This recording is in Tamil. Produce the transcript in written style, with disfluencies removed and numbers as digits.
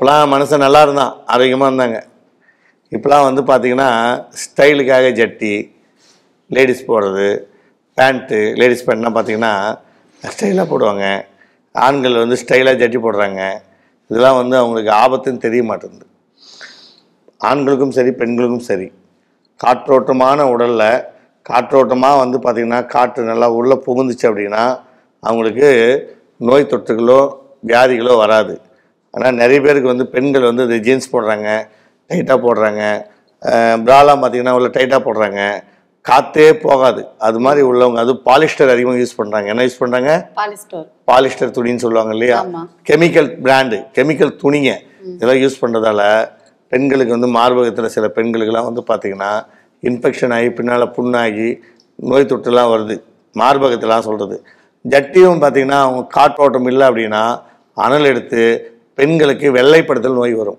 அப்போலாம் மனுஷன் நல்லா இருந்தான், ஆரோக்கியமாக இருந்தாங்க. இப்போலாம் வந்து பார்த்திங்கன்னா ஸ்டைலுக்காக ஜட்டி, லேடிஸ் போடுறது பேண்ட்டு, லேடிஸ் பேண்ட்லாம் பார்த்திங்கன்னா ஸ்டைலாக போடுவாங்க. ஆண்கள் வந்து ஸ்டைலாக ஜட்டி போடுறாங்க. இதெல்லாம் வந்து அவங்களுக்கு ஆபத்துன்னு தெரிய மாட்டேங்குது. ஆண்களுக்கும் சரி பெண்களுக்கும் சரி, காற்றோட்டமான உடலில் காற்றோட்டமாக வந்து பார்த்திங்கன்னா காற்று நல்லா உள்ளே புகுந்துச்சு அப்படின்னா அவங்களுக்கு நோய் தொற்றுகளோ வியாதிகளோ வராது. ஆனால் நிறைய பேருக்கு வந்து பெண்கள் வந்து இந்த ஜீன்ஸ் போடுறாங்க, டைட்டாக போடுறாங்க, ப்ராலாம் பார்த்திங்கன்னா உள்ள டைட்டாக போடுறாங்க, காற்றே போகாது. அது மாதிரி உள்ளவங்க அது பாலிஸ்டர் அதிகமாக யூஸ் பண்ணுறாங்க. என்ன யூஸ் பண்ணுறாங்க? பாலிஸ்டர் துணின்னு சொல்லுவாங்க இல்லையா, கெமிக்கல் பிராண்டு, கெமிக்கல் துணிங்க இதெல்லாம் யூஸ் பண்ணுறதால பெண்களுக்கு வந்து மார்பகத்தில் சில பெண்களுக்கெல்லாம் வந்து பார்த்திங்கன்னா இன்ஃபெக்ஷன் ஆகி பின்னால் புண்ணாகி நோய் தொற்றுலாம் வருது. மார்பகத்திலாம் சொல்கிறது. ஜட்டியும் பார்த்திங்கன்னா அவங்க காற்றோட்டம் இல்லை அப்படின்னா அனல் எடுத்து பெண்களுக்கு வெள்ளைப்படுத்தல் நோய் வரும்.